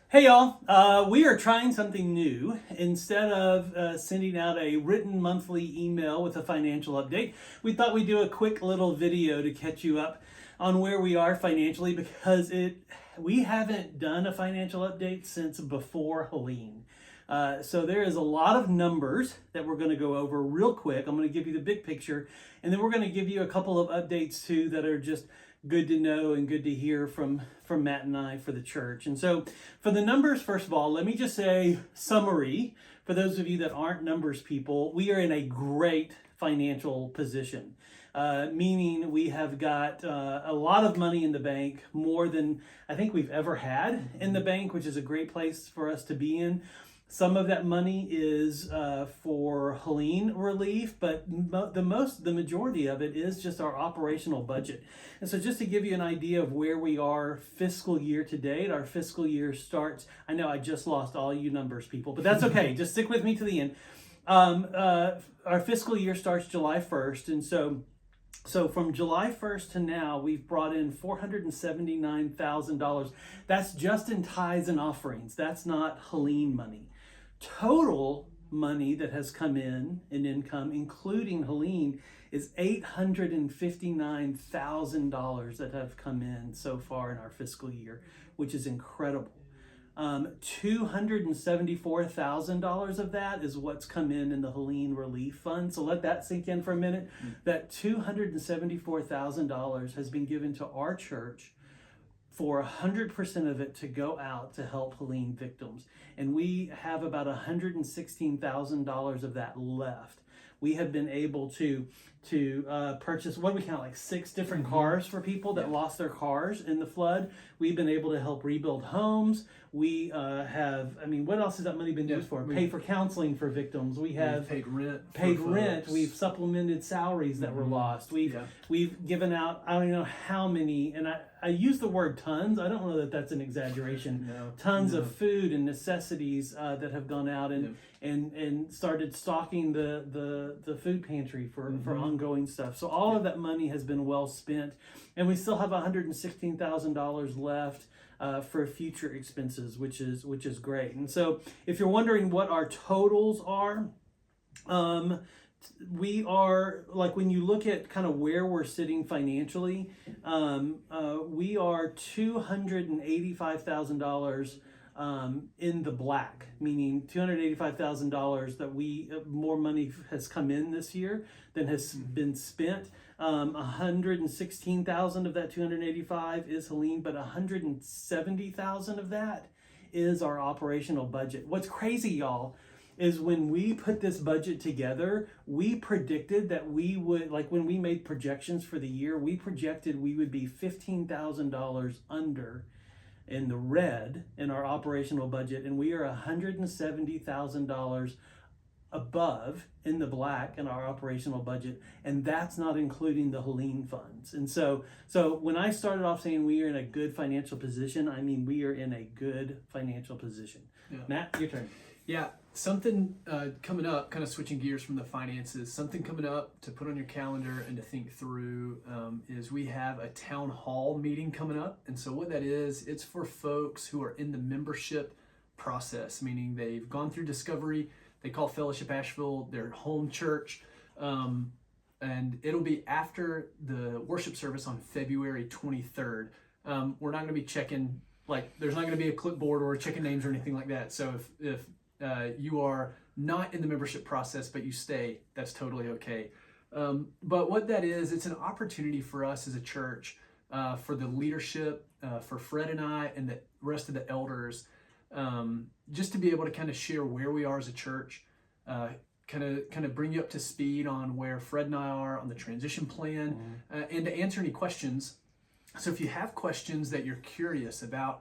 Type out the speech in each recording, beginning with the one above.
Hey y'all, we are trying something new. Instead of sending out a written monthly email with a financial update, we thought we'd do a quick little video to catch you up on where we are financially because we haven't done a financial update since before Helene. So there is a lot of numbers that we're going to go over real quick. I'm going to give you the big picture, and then we're going to give you a couple of updates too that are just good to know and good to hear from Matt and I for the church. And so for the numbers, first of all, let me just say summary. For those of you that aren't numbers people, we are in a great financial position. Meaning we have got a lot of money in the bank, more than I think we've ever had in the bank, which is a great place for us to be in. Some of that money is for Helene relief, but the majority of it is just our operational budget. And so just to give you an idea of where we are fiscal year to date, our fiscal year starts, I know I just lost all you numbers people, but that's okay. Just stick with me to the end. Our fiscal year starts July 1st. And so from July 1st to now, we've brought in $479,000. That's just in tithes and offerings. That's not Helene money. Total money that has come in income, including Helene, is $859,000 that have come in so far in our fiscal year, which is incredible. $274,000 of that is what's come in the Helene Relief Fund. So let that sink in for a minute. That $274,000 has been given to our church for 100% of it to go out to help Helene victims. And we have about $116,000 of that left. We have been able to purchase, what do we count, like 6 different cars for people that lost their cars in the flood. We've been able to help rebuild homes. We what else has that money been used for? Pay for counseling for victims. We've paid rent. We've supplemented salaries that were lost. We've given out, I don't know how many, and I use the word tons. I don't know that that's an exaggeration. Tons of food and necessities that have gone out and started stocking the food pantry for ongoing stuff. So all of that money has been well spent, and we still have $116,000 left for future expenses, which is great. And so if you're wondering what our totals are, we are, like, when you look at kind of where we're sitting financially, we are $285,000 in the black, meaning $285,000 that more money has come in this year than has been spent. 116,000 of that 285 is Helene, but 170,000 of that is our operational budget. What's crazy, y'all, is when we put this budget together, we predicted that we would, like when we made projections for the year, we projected we would be $15,000 under in the red in our operational budget, and we are $170,000 above in the black in our operational budget, and that's not including the Helene funds. And so when I started off saying we are in a good financial position, I mean we are in a good financial position. Matt, your turn. Yeah, something coming up, kind of switching gears from the finances, something coming up to put on your calendar and to think through is we have a town hall meeting coming up. And so what that is, it's for folks who are in the membership process, meaning they've gone through discovery. They call Fellowship Asheville their home church. And it'll be after the worship service on February 23rd. We're not going to be checking, like, there's not going to be a clipboard or checking names or anything like that. So if you are not in the membership process, but you stay, that's totally okay. But what that is, it's an opportunity for us as a church, for the leadership, for Fred and I and the rest of the elders, just to be able to kind of share where we are as a church, kind of bring you up to speed on where Fred and I are on the transition plan, and to answer any questions. So if you have questions that you're curious about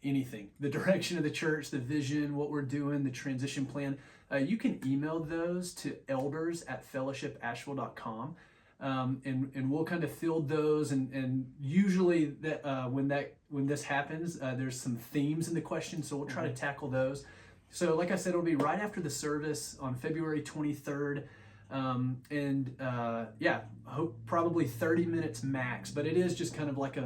anything, the direction of the church, the vision, what we're doing, the transition plan, you can email those to elders@fellowshipasheville.com. And we'll kind of field those, and usually that when this happens, there's some themes in the question, so we'll try to tackle those. So like I said, it'll be right after the service on February 23rd. Hope probably 30 minutes max, but it is just kind of like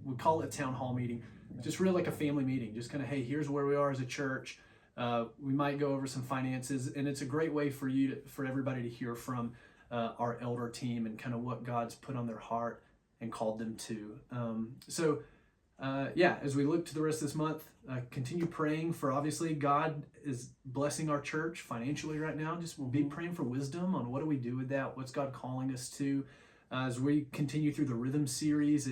we call it a town hall meeting. just really like a family meeting. Just kind of, hey, here's where we are as a church. We might go over some finances, and it's a great way for for everybody to hear from our elder team and kind of what God's put on their heart and called them to. As we look to the rest of this month, continue praying for, obviously, God is blessing our church financially right now. Just be praying for wisdom on what do we do with that? What's God calling us to? As we continue through the Rhythm series,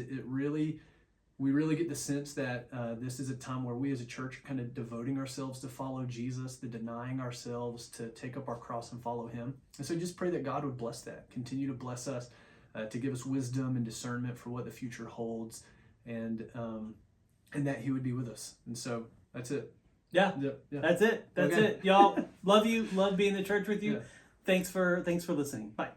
we really get the sense that this is a time where we as a church are kind of devoting ourselves to follow Jesus, the denying ourselves to take up our cross and follow him. And so just pray that God would bless that, continue to bless us, to give us wisdom and discernment for what the future holds, and that he would be with us. And so that's it. Yeah. That's it. That's it. Y'all, love you. Love being in the church with you. Yeah. Thanks for listening. Bye.